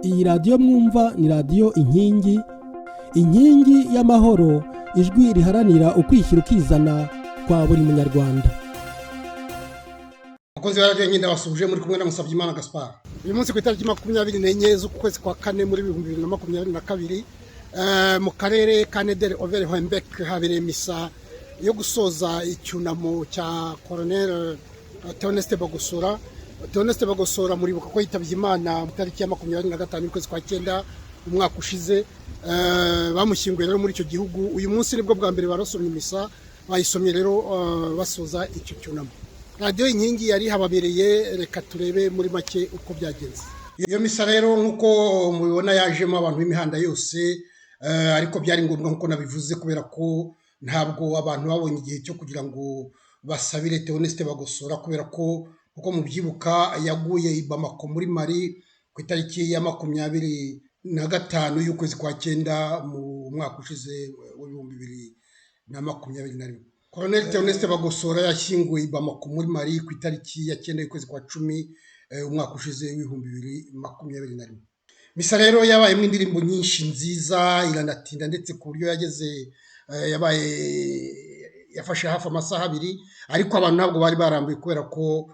Iyi radiyo mwumva ni radiyo inkingi y'amahoro, ijwi riharanira ukwishyira ukizana kwa buri munyarwanda. Abakozi ba radiyo nyine basubije muri kumwe na Musabyimana Gaspard. Uyu munsi ku itariki 24 z'ukwezi kwa kane muri 2022 mu karere ka Nedere Overhembeck habereye misa yo gusoza icyunamo cya Colonel Theoneste Bagosora. Theoneste Bagosora muribuka ko yitabye Imana mu tariki ya 25 y'ukwezi kwa 9 umwaka ushize. Bamushyinguye rero muri icyo gihugu. Uyu munsi nibwo bwa mbere barasomye misa, bayisomye rero basoza icyo cyunamo. Radio Inkingi yari hababereye, reka turebe muri make uko byagenze. Iyo misa rero nkuko mubibona yajemo abantu b'imihanda yose, ariko byari ngombwa nkuko nabivuze kubera ko ntabwo abantu babonye igihe cyo kugira ngo basabire Theoneste Bagosora, kubera ko uko mubyibuka yaguye i Bamako muri Mali ku itariki ya 25 y'ukwezi kwa 9 mu mwaka ushize wa 2021. Colonel Theoneste Bagosora yashyinguye i Bamako muri Mali ku itariki ya 9 y'ukwezi kwa 10 umwaka ushize wa 2021. Misa rero yabaye indirimbo nyinshi nziza, iranatinda ndetse ku buryo yafashe hafi amasaha 2, ariko abantu ntabwo bari barambuye kubera ko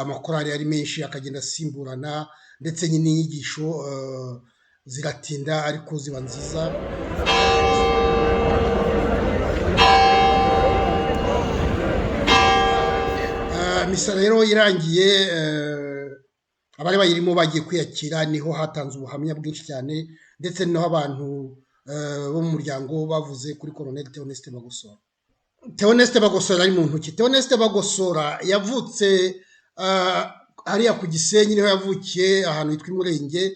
amakorali yari menshi akagenda asimburana, ndetse nyine inyigisho ziratinda ariko ziba nziza. Misa rero irangiye, abari bayirimo bagiye kwiyakira, niho hatanze ubuhamya bwinshi cyane, ndetse naho abantu bo mu muryango bavuze kuri Colonel Theoneste Bagosora. Theoneste Bagosora ari mu ntoki. Theoneste Bagosora yavutse hariya ku Gisenyi, niho yavukiye ahantu hitwa Imurenge,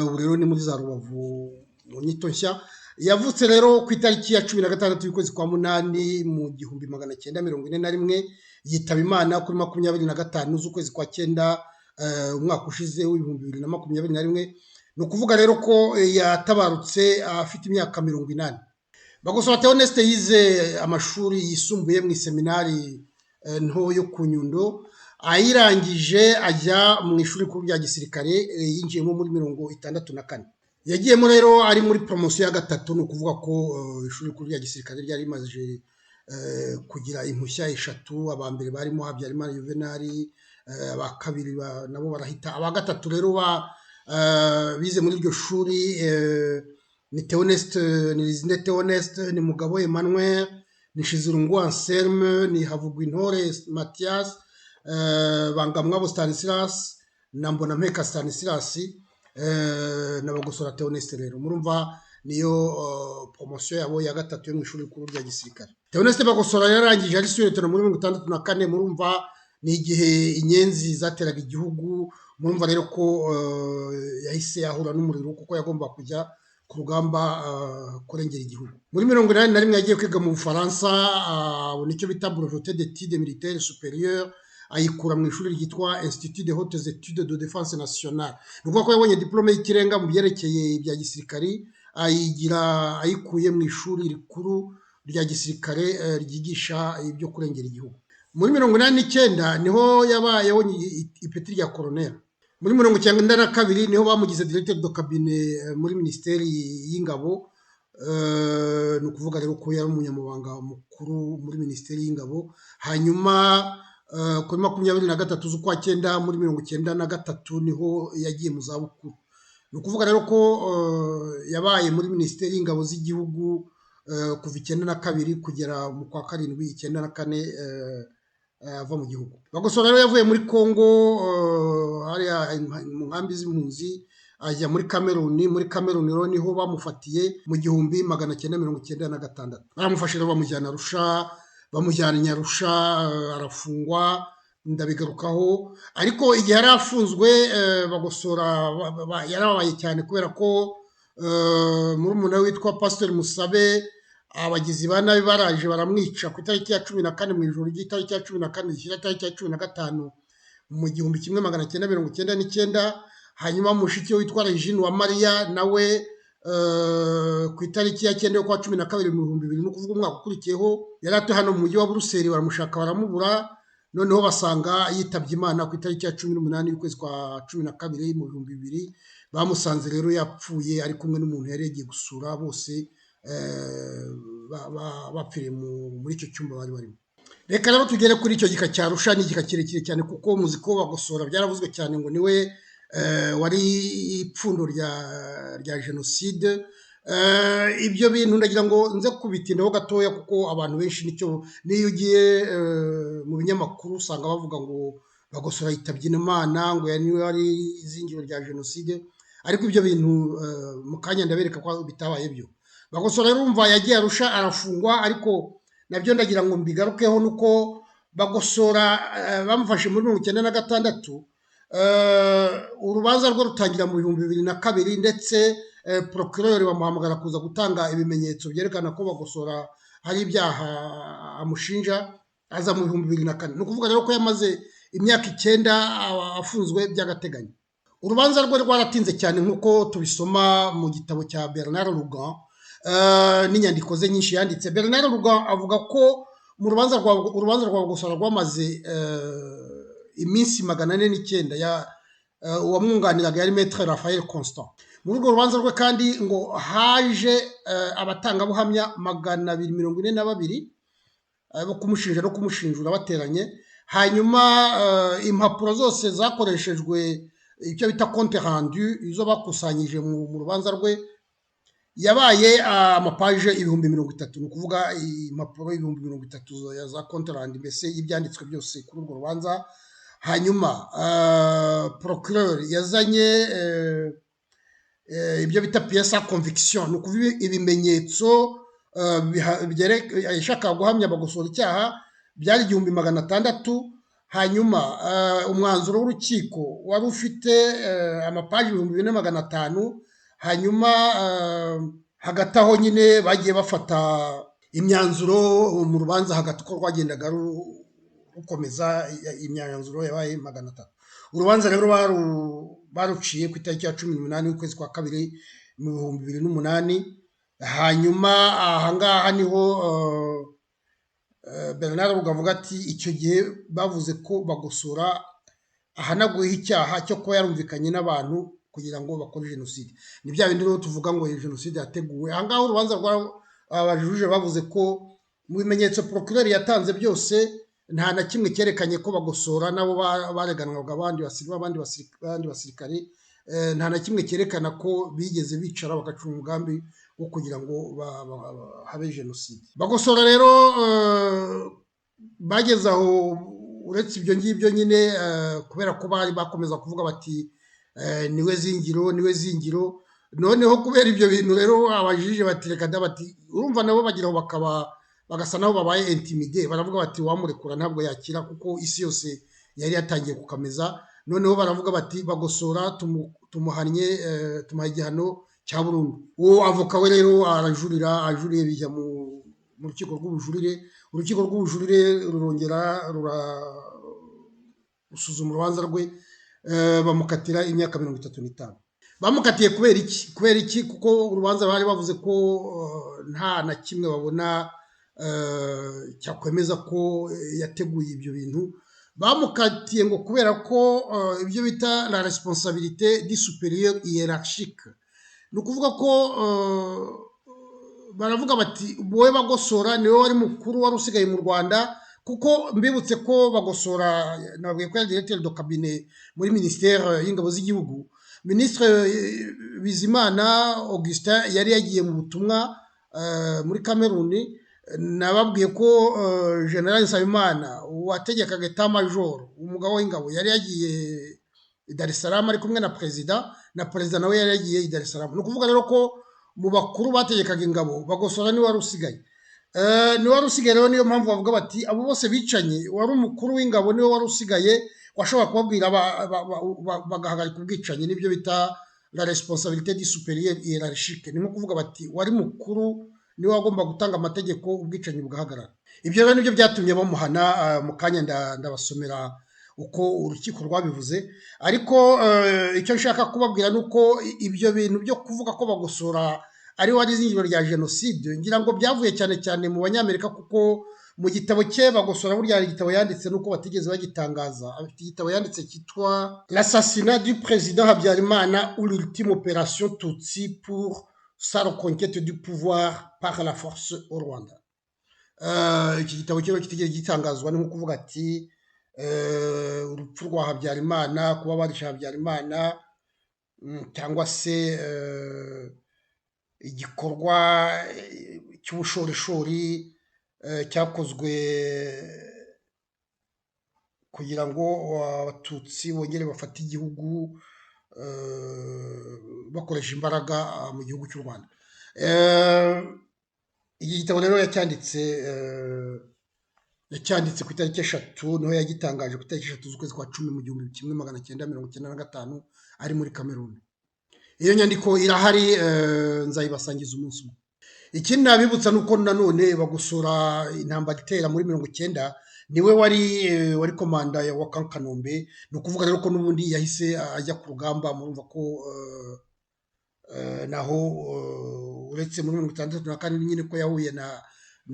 ubu rero ni muri za Rubavu mu Nyito Nshya. Yavutse rero ku itariki ya 16 y'ukwezi kwa 8 mu 1941, yitaba Imana kuri 25 z'ukwezi kwa 9 umwaka ushize wa 2021. Ni ukuvuga rero ko yatabarutse afite imyaka 80. Bagosora Theoneste yize amashuri yisumbuye mu seminari nto yo ku Nyundo, ayirangije ajya mu ishuri rikuru rya gisirikare, yinjiyemo muri 64. Yagiyemo rero ari muri promotion ya 3, ni ukuvuga ko ishuri rikuru rya gisirikare ryari rimaze kugira impushya 3. Abambere barimo Habyarimana Juvenali, abakabiri nabo barahita, aba gatatu rero bize muri iryo shuri ni Theoneste, ni Lizinde Theoneste, ni Mugabo Emmanuel, ni Shizirungu Anselme, ni Havugwintore Mathias, Bangamwabo Stanislas na Mbonampeka Stanislas, na Bagosora Theoneste. Rero murumva niyo promotion yabo ya 3 yo mu ishuri rikuru rya gisirikare. Theoneste Bagosora yarangije ari suretona muri 64. Murumva ni igihe inyenzi zateraga igihugu. Murumva rero ko yahise ahura n'umuriro kuko yagomba kujya ku rugamba kurengera igihugu. Muri 81 yagiye kwiga mu Bufaransa, nicyo bita brevet d'études militaires supérieures, ayikura mu ishuri ryitwa Institut de Hautes Études de Défense Nationale. Nuko ko yabonye diplome y'ikirenga mu byerekeye bya gisirikari, ayikuye mu ishuri rikuru rya gisirikare ryigisha ibyo kurengera igihugu. Muri 89 niho yabayeho ipeti rya colonel. Muri 92 niho bamugize directeur de cabinet muri ministeri y'ingabo. Ni ukuvuga rero ko yari umunyamabanga mukuru muri ministeri y'ingabo. Hanyuma kuri 23 z'ukwa 9 muri 93 niho yagiye mu zabukuru. Ni ukuvuga rero ko yabaye muri ministeri y'ingabo z'igihugu kuva 92 kugera mu kwa 7 94 ava mu gihugu. Bagosora rero yavuye muri Kongo, hariya mu nkambi z'impunzi, ajya muri Cameroon. Muri Cameroon rero niho bamufatiye mu 1996. Baramufashe rero bamujyana Arusha, bamujyana Nyarusha, arafungwa, ndabigarukaho. Ariko igihe yari afunzwe, Bagosora yarabaye cyane kubera ko murumuna witwa Pastor Musabe, abagizi ba nabi baraje baramwica ku itariki ya 14 mu ijoro ry'itariki ya 14 zishyira itariki ya 15 mu 1999. Hanyuma mushiki witwa Regine wa Maria nawe ku itariki ya 9 yo kwa 12 mu 2000, ni ukuvuga umwaka ukurikiyeho, yari atuye hano mu mujyi wa Buruseli, baramushaka baramubura. noneho basanga yitabye Imana ku itariki ya 18 y'ukwezi kwa 12 mu 2000. Bamusanze rero yapfuye ari kumwe n'umuntu yari yagiye gusura, bose bapfiriye muri icyo cyumba bari barimo. Reka rero tugere kuri icyo gika cya Arusha. Ni igika kirekire cyane kuko muzi ko Bagosora byaravuzwe cyane ngo niwe wari ipfundo rya jenoside. Ibyo bintu ndagira ngo nze kubitindaho gatoya kuko abantu benshi niyo ugiye mu binyamakuru usanga bavuga ngo Bagosora yitabye Imana, ngo niwe wari izingiro rya jenoside, ariko ibyo bintu mu kanya ndabereka ko bitabaye byo. Bagosora rero urumva yagiye Arusha arafungwa, ariko nabyo ndagira ngo mbigarukeho nuko Bagosora bamufashe muri 1996. Urubanza rwo rutangira mu 2002, ndetse procureur bamuhamagara kuza gutanga ibimenyetso byerekana ko Bagosora hari ibyaha amushinja, aza mu 2004. Ni ukuvuga rero ko yamaze imyaka 9 afunzwe by'agateganyo. Urubanza rwe rwaratinze cyane nk'uko tubisoma mu gitabo cya Bernard Lugan n'inyandiko ze nyinshi yanditse. Bernard Lugan avuga ko mu urubanza rwa Bagosora rwamaze iminsi 409 uwamwunganiraga yari Maître Raphael Constant. Muri urwo rubanza rwe kandi ngo haje abatangabuhamya 242 bo kumushinja no kumushinjura bateranye. Hanyuma impapuro zose zakoreshejwe, icyo bita compte rendu, izo bakusanyije mu rubanza rwe, yabaye amapaje 30,030. Ni ukuvuga impapuro 30,030 za compte rendu, mbese ibyanditswe byose kuri urwo rubanza. Hanyuma procureur yazanye ibyo bita pièce à conviction, ni ukuvuga ibimenyetso yashakaga guhamya Bagosora icyaha, byari 600. Hanyuma umwanzuro w'urukiko wari ufite amapaji 2,500. Hanyuma hagati aho nyine bagiye bafata imyanzuro mu rubanza hagati ko rwagendaga rukomeza, imyanzuro yabaye 300. Urubanza rero baruciye ku itariki ya 18 y'ukwezi kwa 2 mu 2008. Hanyuma ahangaha niho Bernard Lugan ati icyo gihe bavuze ko Bagosora ahanaguyeho icyaha cyo kuba yarumvikanye n'abantu kugira ngo bakore jenoside. Ni bya bindi rero tuvuga ngo jenoside yateguwe. Ahangaha urubanza abajuje bavuze ko mu bimenyetso procureur yatanze byose nta na kimwe cyerekanye ko Bagosora nabo bareganwaga abandi basirikare, nta na kimwe cyerekana ko bigeze bicara bagacunga umugambi wo kugira ngo habe jenoside. Bagosora rero bageze aho, uretse ibyo ngibyo nyine, kubera ko bari bakomeza kuvuga bati niwe zingiro. Noneho kubera ibyo bintu rero abajije batireka bati urumva nabo bagiraho bagasa nabo babaye intimidé, baravuga bati wamurekura ntabwo yakira kuko isi yose yari yatangiye kukameza. Noneho baravuga bati Bagosora tumuhanye, tumuha igihano cya burundu. Uwo avoka we rero ajuriye bijya mu rukiko rw'ubujurire. Urukiko rw'ubujurire rurongera rusuzuma urubanza rwe, bamukatira imyaka 35. Bamukatiye kubera iki? Kuko urubanza bari bavuze ko nta na kimwe babona cyakwemeza ko yateguye ibyo bintu. Bamukatiye ngo kubera ko ibyo bita la responsabilité du supérieur hiérarchique. Ni ukuvuga ko baravuga bati wowe Bagosora niwe wari mukuru wari usigaye mu Rwanda, kuko mbibutse ko Bagosora nabwiye ko yari directeur de cabinet muri ministère y'ingabo z'igihugu. Ministre Bizimana Augustin yari yagiye mu butumwa muri Cameroon. Nababwiye ko General Nsabimana wategekaga Etat Major, umugabo w'ingabo, yari yagiye i Dar es Salaam ari kumwe na perezida nawe yari yagiye i Dar es Salaam. Ni ukuvuga rero ko mu bakuru bategekaga ingabo Bagosora niwe wari usigaye. Rero niyo mpamvu bavuga bati abo bose bicanye, wari umukuru w'ingabo niwe wari usigaye, washobora kubabwira bagahagarika ubwicanyi. Nibyo bita la responsabilité du supérieur hiérarchique. Ni nko kuvuga bati wari mukuru niwe wagomba gutanga amategeko, ubwicanyi bugahagarara. Ibyo rero nibyo byatumye bamuhana. Mu kanya ndabasomera uko urukiko rwabivuze. Ariko icyo nshaka kubabwira ni uko ibyo bintu byo kuvuga ko Bagosora ari wari izingiro rya jenoside, ngira ngo byavuye cyane cyane mu Banyamerika, kuko mu gitabo cye Bagosora burya hari igitabo yanditse nuko batigeze bagitangaza, afite igitabo yanditse cyitwa l'assassinat du président Habyarimana ou l'ultime opération Tutsi pour sa reconquête du pouvoir par la force au Rwanda. Iki gitabo cyo kitigeze gitangazwa ni nko kuvuga ati urupfu rwa Habyarimana, kuba barisha Habyarimana, cyangwa se igikorwa cy'ubushorishori cyakozwe kugira ngo abatutsi bongere bafate igihugu bakoresha imbaraga mu gihugu cy'u Rwanda. Iki gitabo rero yacyanditse ku itariki 3 niho yagitangaje ku itariki 3 z'ukwezi kwa 10 mu 1995 ari muri Cameroon. Iyo nyandiko irahari, nzayibasangiza umunsi umwe. Ikindi nabibutsa nuko nanone Bagosora intambara itera muri 90 niwe wari komanda wa Kanombe, no kuvuga rero ko nubundi yahise ajya ku rugamba. Murumva ko naho uretse muri 64 nyine ko yahuye na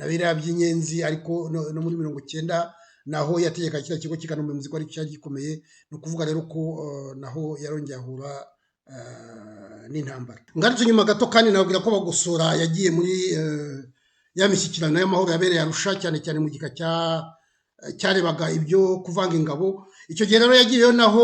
biriya by'inyenzi, ariko no muri 90 naho yategeka kiriya kigo cy'Ikanombe muziko ari cyari gikomeye. No kuvuga rero ko naho yarongeye ahura n'intambara. Ngarutse nyuma gato kandi nababwira ko Bagosora yagiye muri ya mishyikirano y'amahoro yabereye Arusha, cyane cyane mu gika cyarebaga ibyo kuvanga ingabo. Icyo gihe rero yagiyeyo naho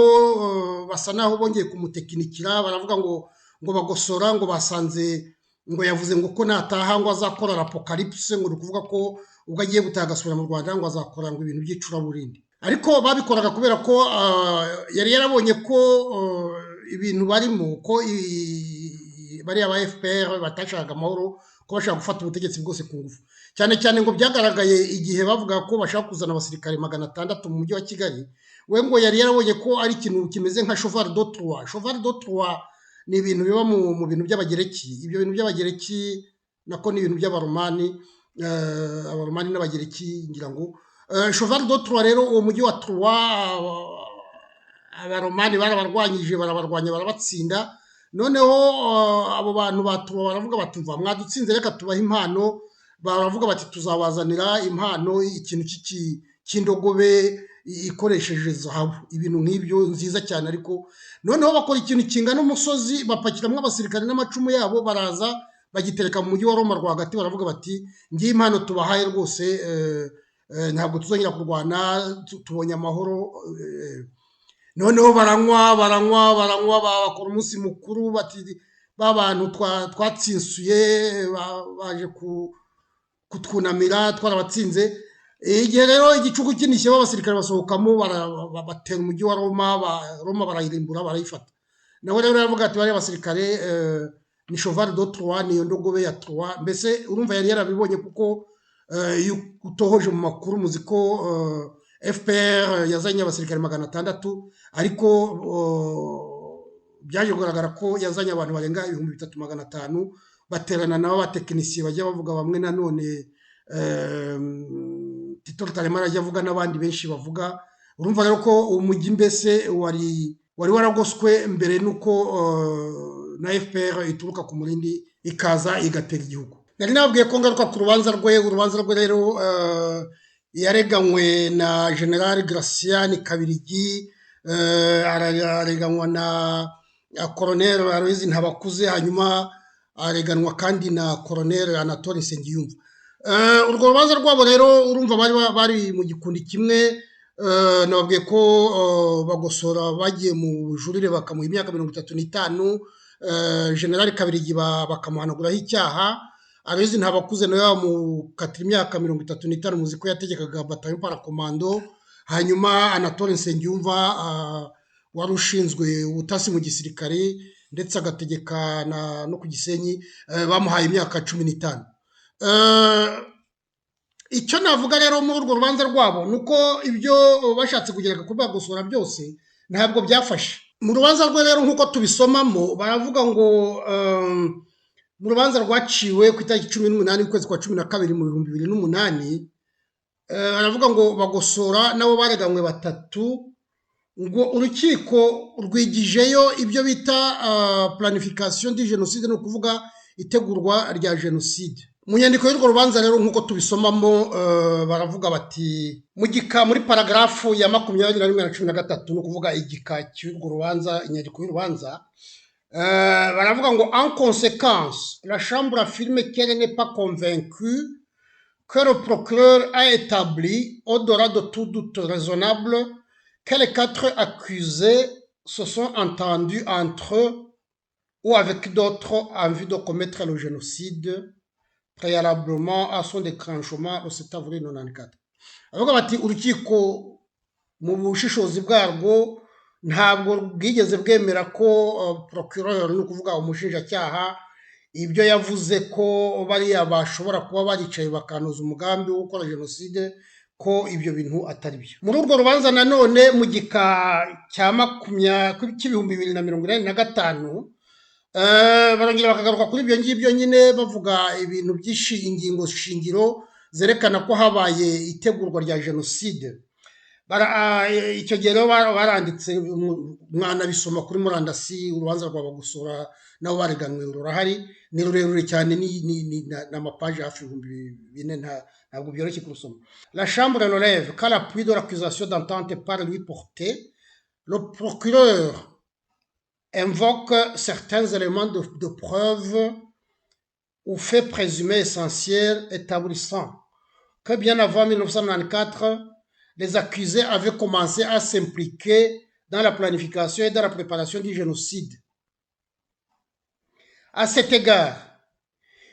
basa naho bongeye kumutekinikira, baravuga ngo Bagosora ngo basanze ngo yavuze ngo ko nataha ngo azakora apocalypse, ngo ukuvuga ko ubwo agiye gutaha agasubira mu Rwanda ngo azakora ngo ibintu by'icuraburindi. Ariko babikoraga kubera ko yari yarabonye ko ibintu barimo ko bariya ba FPR batashaka amahoro, ko bashaka gufata ubutegetsi bwose ku ngufu. Cyane cyane ngo byagaragaye igihe bavuga ko bashaka kuzana abasirikare 600 mu mujyi wa Kigali. We ngo yari yarabonye ko ari ikintu kimeze nka cheval de Troie. Cheval de Troie ni ibintu biba mu bintu by'abagereki. Ibyo bintu by'abagereki nako ni ibintu by'abaromani, abaromani n'abagereki ngira ngo. Cheval de Troie rero uwo mujyi wa Troie abaromani barabarwanyije, barabarwanya, barabatsinda. Noneho abo bantu batuba baravuga batumva mwadutsinze, reka tubaha impano. Baravuga bati tuzabazanira impano, ikintu cy'indogobe ikoresheje zahabu, ibintu nk'ibyo nziza cyane. Ariko noneho bakora ikintu kingana umusozi, bapakiramo abasirikare n'amacumu yabo, baraza bagitereka mu mujyi wa Roma rwagati. Baravuga bati ngiye impano tubahaye rwose, ntabwo tuzongera kurwana, tubonye amahoro. Noneho baranywa bakora umunsi mukuru, bati ba bantu twatsinsuye baje kutwunamira, twarabatsinze. Igihe rero igicuku kinishye abasirikare basohokamo, batera umujyi wa Roma barayirimbura, barayifata. Nawe rero yavuga ati bari abasirikare ni cheval de Troie, niyo ndogobe ya Troie. Mbese urumva yari yarabibonye, kuko utohoje mu makuru muzi ko FPR yazanye abasirikare 600, ariko byaje kugaragara ko yazanye abantu barenga 3500, baterana nabo abatekinisiye bajya bavuga bamwe. Nanone Tito Rutaremara ajya avuga n'abandi benshi bavuga. Urumva rero ko umujyi mbese wari waragoswe mbere nuko na FPR ituruka ku murindi ikaza igatera igihugu. Nari nabwiye ko ngaruka ku rubanza rwe rero yareganywe na General Gracian Kabirigi, areganywa na Colonel Aloys Ntabakuze, hanyuma areganwa kandi na Colonel Anatole Nsengiyumva. Urwo rubanza rwabo rero urumva bari mu gikundi kimwe. Nababwiye ko Bagosora bagiye mu bujurire bakamuha imyaka 35, General Kabirigi bakamuhanaguraho icyaha. Aloys Ntabakuze nawe bamukatira imyaka 35, muzi ko yategekaga batayo parakomando. Hanyuma Anatole Nsengiyumva wari ushinzwe ubutasi mu gisirikare ndetse agategeka no ku Gisenyi, bamuhaye imyaka 15. Icyo navuga rero muri urwo rubanza rwabo nuko ibyo bashatse kugereka kuri Bagosora byose ntabwo byafashe. Mu rubanza rwe rero nkuko tubisomamo, baravuga ngo mu rubanza rwaciwe ku itariki 18 y'ukwezi kwa 12 mu 2008, baravuga ngo Bagosora nabo bareganywe 3, ngo urukiko rwigijeyo ibyo bita planification du génocide, no kuvuga itegurwa rya genocide. mu nyandiko y'urwo rubanza rero nk'uko tubisomamo baravuga bati mu gika muri paragarafu ya 21 ni ukuvuga igika cy'urwo rubanza, inyandiko y'urubanza, baravuga ngo en conséquence la chambre affirme qu'elle n'est pas convaincue que le procureur a établi au-delà de tout doute raisonnable que les 4 accusés se sont entendus entre eux ou avec d'autres en vue de commettre le génocide préalablement à son déclenchement au 7 avril 1994. Avuga bati urukiko mu bushishozi bwarwo ntabwo bwigeze bwemera ko procureur ni ukuvuga umushinjacyaha ibyo yavuze ko bariya bashobora kuba baricaye bakanoza umugambi wo gukora jenoside ko ibyo bintu atari byo. Muri urwo rubanza nanone mu gika cya 2025 barongera bakagaruka kuri ibyo ngibyo nyine bavuga ibintu byinshi, ingingo shingiro zerekana ko habaye itegurwa rya jenoside. Icyo gihe rero baranditse, mwana bisoma kuri murandasi, urubanza rwaba gusura nabo bareganwe rurahari, ni rurerure cyane, ni n'amapaje hafi 4,000, ntabwo byoroshye kurusoma. La chambre relève qu'à l'appui de l'accusation d'entente par lui portée, le procureur invoque certains éléments de preuve ou faits présumés essentiels établissant que bien avant 1994, les accusés avaient commencé à s'impliquer dans la planification et dans la préparation du génocide. À cet égard,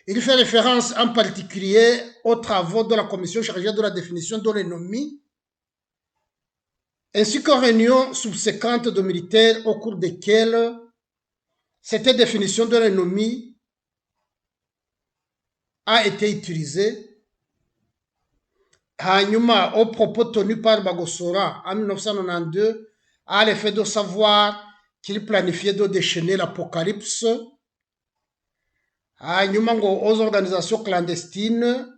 il fait référence en particulier aux travaux de la commission chargée de la définition de l'ennemi, ainsi qu'aux réunions subséquentes de militaires au cours desquelles cette définition de l'ennemi a été utilisée. Hanyuma, aux propos tenus par Bagosora en 1992, à l'effet de savoir qu'il planifiait de déchaîner l'apocalypse. Hanyuma, aux organisations clandestines,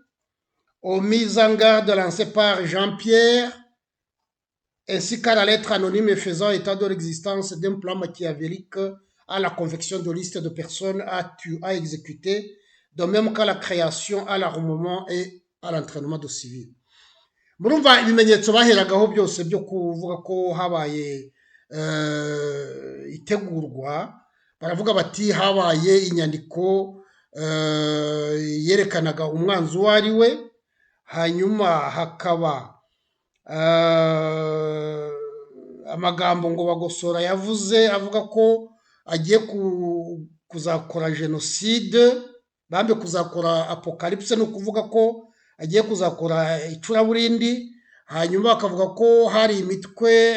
aux mises en garde lancées par Jean-Pierre, ainsi qu'à la lettre anonyme faisant état de l'existence d'un plan machiavélique à la confection de listes de personnes à exécuter, de même qu'à la création, à l'armement et à l'entraînement de civils. Murumva ibimenyetso baheragaho byose byo kuvuga ko habaye itegurwa, baravuga bati habaye inyandiko yerekanaga umwanzi uwo ari we, hanyuma hakaba amagambo ngo Bagosora yavuze avuga ko agiye kuzakora jenoside, bambe kuzakora apocalypse, ni ukuvuga ko agiye kuzakora icuraburindi. Hanyuma akavuga ko hari imitwe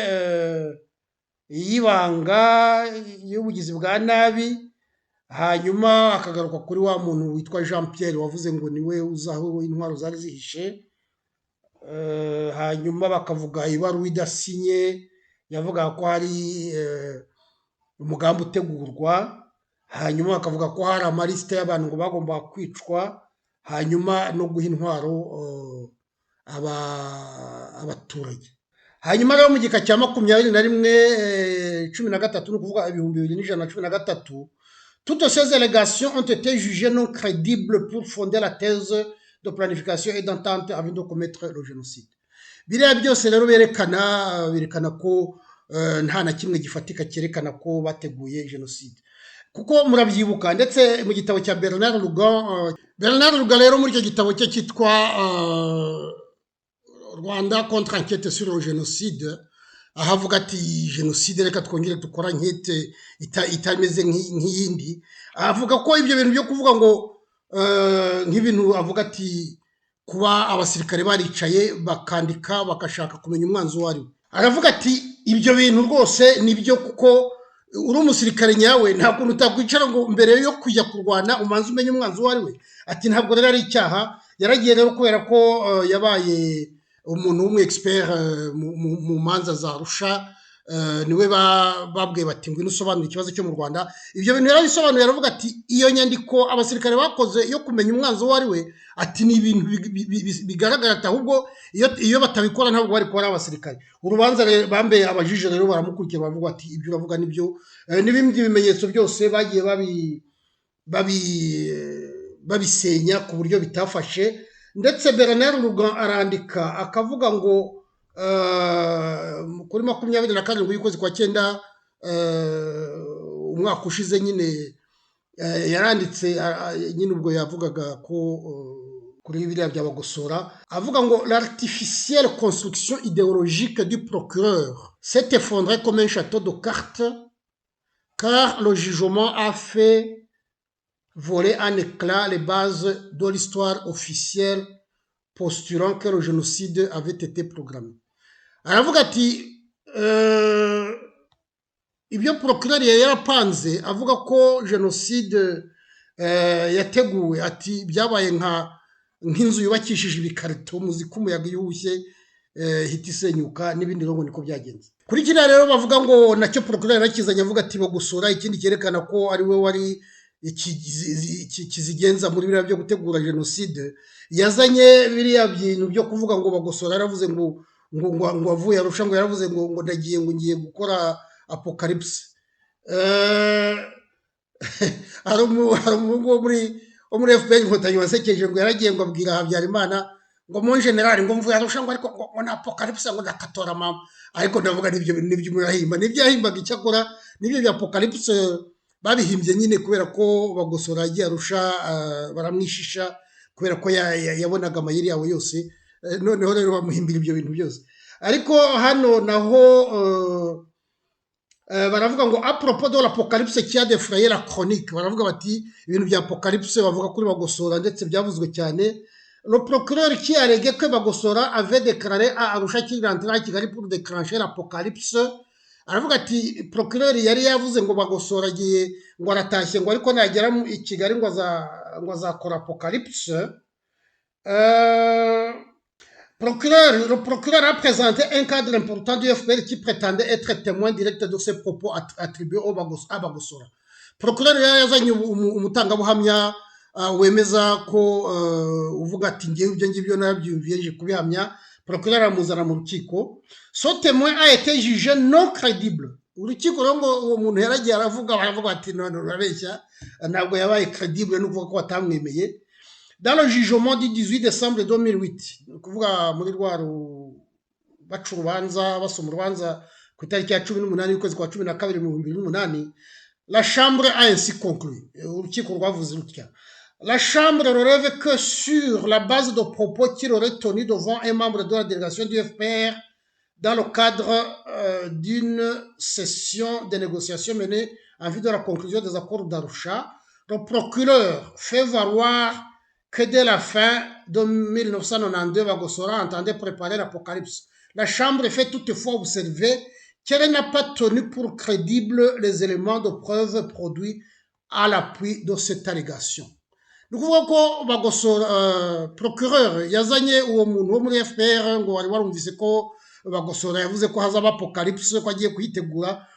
y'ibanga y'ubugizi bwa nabi. Hanyuma akagaruka kuri wa muntu witwa Jean Pierre wavuze ngo niwe uzaho intwaro zari zihishe. Hanyuma bakavuga ibaruwa idasinye yavuga ko hari umugambi utegurwa. Hanyuma bakavuga ko hari amalisite y'abantu ngo bagomba kwicwa, hanyuma no guha intwaro abaturage. Hanyuma rero mu gika cya 21/13 ni ukuvuga 2113, toutes ces allégations ont été jugées non crédibles pour fonder la thèse de planification et d'entente avant de commettre le génocide. Biriya byose rero berekana ko nta na kimwe gifatika cyerekana ko bateguye jenoside, kuko murabyibuka ndetse mu gitabo cya Bernard Lugan rero muri icyo gitabo cye cyitwa Rwanda contre enquête sur le génocide, ahavuga ati jenoside reka twongere dukora nkete itameze nk'iyindi. Avuga ko ibyo bintu byo kuvuga ngo nk'ibintu avuga ati kuba abasirikare baricaye bakandika bakashaka kumenya umwanzi uwo ari we, aravuga ati ibyo bintu rwose nibyo, kuko uri umusirikare nyawe nta kuntu utakwicara ngo mbere yo kujya kurwana umanze umenye umwanzi uwo ari we. Ati ntabwo rero ari icyaha. Yaragiye rero kubera ko yabaye umuntu w'umu expert mu manza za Arusha, niwe babwiye bati ngwino usobanura ikibazo cyo mu Rwanda. Ibyo bintu yarabisobanuye, aravuga ati iyo nyandiko abasirikare bakoze yo kumenya umwanzi uwo ari we, ati ni ibintu bigaragara, ati ahubwo iyo batabikora ntabwo bari kuba ari abasirikare. Urubanza bambe abajije rero baramukurikira bavuga ati ibyo uravuga nibyo, n'ibindi bimenyetso byose bagiye babisenya ku buryo bitafashe, ndetse Bernard Rugan arandika akavuga ngo kuri 27 y'ukwezi kwa 9 umwaka ushize nyine yaranditse nyine ubwo yavugaga ko kuri biriya bya Bagosora avuga ngo l'artificielle construction idéologique du procureur s'est effondrée comme un château de cartes car le jugement a fait voler en éclats les bases de l'histoire officielle postulant que le génocide avait été programmé. Aravuga ati ibyo procureur yari yarapanze avuga ko jenoside yateguwe, ati byabaye nk'inzu yubakishije ibikarito muzi ko umuyaga yuhushye hita isenyuka n'ibindi ngo niko byagenze. Kuri kiriya rero bavuga ngo nacyo procureur yarakizanye avuga ati Bagosora, ikindi cyerekana ko ari we wari kizigenza muri biriya byo gutegura jenoside, yazanye biriya bintu byo kuvuga ngo Bagosora yaravuze ngo avuye Arusha ngo yaravuze ngo ndagiye ngo ngiye gukora apocalypse. Hari umuhungu wo muri FPR Inkotanyi wasekeje ngo yaragiye ngo abwira Habyarimana ngo mon general ngo mvuye Arusha ngo ariko ngo na apocalypse ngo ndakatora mama, ariko ndavuga nibyo murahimba, nibyo yahimbaga icyakora nibyo bya apocalypse babihimbye nyine kubera ko Bagosora yagiye Arusha baramwishisha kubera ko yabonaga amayeri yawe yose, noneho rero bamuhimbira ibyo bintu byose. Ariko hano naho baravuga ngo à propos de l'apocalypse qui a défrayé la chronique, baravuga bati ibintu bya apocalypse bavuga kuri Bagosora ndetse byavuzwe cyane. Le procureur qui a allégué que Bagosora avait déclaré à Arusha qu'il rentrait à Kigali pour déclencher l'apocalypse, aravuga ati procureur yari yavuze ngo Bagosora agiye ngo aratashye ngo ariko nagera i Kigali ngo azakora apocalypse. Le procureur a présenté un cadre important du FPR qui prétendait être témoin direct de ces propos attribués à Bagosora. Procureur yazanye umutangabuhamya wemeza ko uvuga ati ngiye ibyo ngibyo nabyumviye nje kubihamya. Procureur amuzana mu rukiko. Ce témoin a été jugé non crédible. Urukiko rero ngo uwo muntu yaragiye baravuga bati none urabeshya, ntabwo yabaye crédible no kuvuga ko batamwemeye. Dans le jugement du 18 décembre 2008, kuvuga muri rwa baca urubanza basoma urubanza ku itariki ya 18 y'ukwezi kwa 12 mu 2008, la chambre a ainsi conclu. Urukiko rwavuze rutya: la chambre relève que sur la base de propos qu'il aurait tenus devant un membre de la délégation du FPR dans le cadre d'une session de négociation menée en vue de la conclusion des accords d'Arusha, le procureur fait valoir que dès la fin de 1992, Bagosora entendait préparer l'apocalypse. La Chambre fait toutefois observer qu'elle n'a pas tenu pour crédibles les éléments de preuve produits à l'appui de cette allégation. Ni ukuvuga ko Bagosora procureur yazanye uwo muntu wo muri FPR ngo wari warumvise ko Bagosora yavuze ko hazaba apocalypse ko agiye kuyitegura.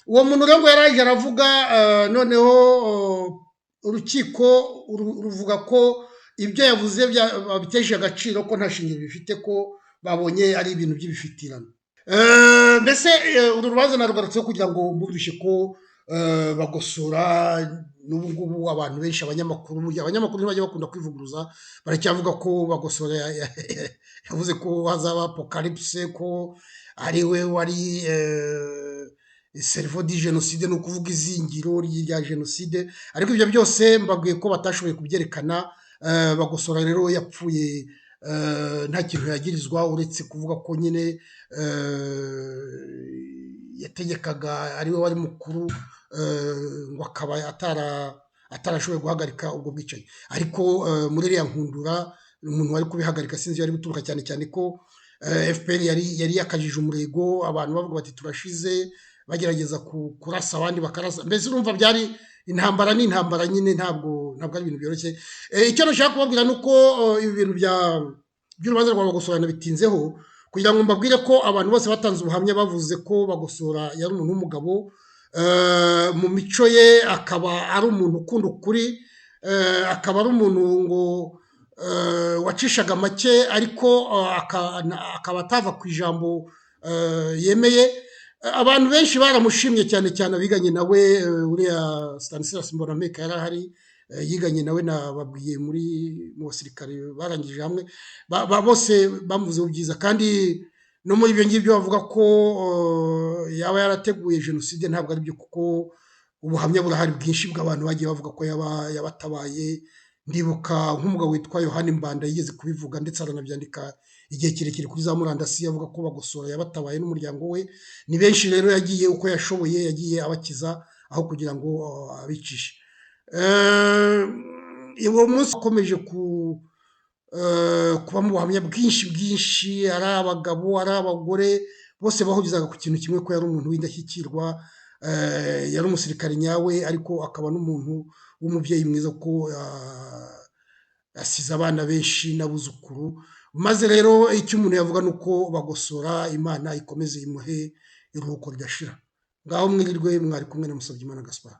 Uwo muntu rero ngo yaraje aravuga, noneho urukiko ruvuga ko ibyo yavuze babiteje agaciro ko nta shingiro bifite, ko babonye ari ibintu by'ibifitirano. Mbese uru rubanza narugarutseho kugira ngo mburishe ko Bagosora n'ubu ngubu abantu benshi abanyamakuru ntibajya bakunda kwivuguruza, baracyavuga ko Bagosora yavuze ko hazaba apocalypse, ko ari we wari cerveau di génocide, no kuvuga izingiro rya jenoside. Ariko ibyo byose mbabwiye ko batashoboye kubyerekana. Bagosora rero yapfuye nta kintu yagirizwa uretse kuvuga ko nyine yategekaga ari we wari mukuru, ngo akaba atarashoboye guhagarika ubwo bwicanyi. Ariko muri iriya nkundura umuntu wari kubihagarika sinzi yari guturuka, cyane cyane ko FPR yari yakajije umurego, abantu bavuga bati turashize, bagerageza kurasa abandi bakarasa. Mbese urumva byari intambara n'intambara nyine, ntabwo ari ibintu byoroshye. Icyo nashaka kubabwira ni uko ibi bintu by'urubanza rwa Bagosora bitinzeho kugira ngo mbabwire ko abantu bose batanze ubuhamya bavuze ko Bagosora yari umuntu w'umugabo, mu mico ye akaba ari umuntu ukunda ukuri, akaba ari umuntu ngo wacishaga make, ariko akaba atava ku ijambo yemeye. Abantu benshi baramushimye, cyane cyane abiganye nawe, uriya Stanislas Mbonampeka yari ahari, yiganye nawe nababwiye mu basirikare barangije hamwe, bose bamuvuzeho byiza, kandi no muri ibyo ngibyo bavuga ko yaba yarateguye jenoside ntabwo ari byo, kuko ubuhamya burahari bwinshi bw'abantu bagiye bavuga ko yabatabaye. Ndibuka nk'umugabo witwa Yohani Mbanda yigeze kubivuga ndetse aranabyandika igihe kirekire kuri za murandasi, avuga ko Bagosora yabatabaye n'umuryango we. Ni benshi rero yagiye uko yashoboye, yagiye abakiza aho kugira ngo abicishe. Uwo munsi wakomeje kuba mu buhamya bwinshi, ari abagabo ari abagore, bose bahurizaga ku kintu kimwe, ko yari umuntu w'indashyikirwa, yari umusirikare nyawe, ariko akaba n'umuntu w'umubyeyi mwiza, ko asize abana benshi n'abuzukuru. Maze rero icyo umuntu yavuga ni uko Bagosora Imana ikomeze imuhe iruhuko ridashira. Ngaho mwirirwe, mwari kumwe na Musabyimana Gaspard.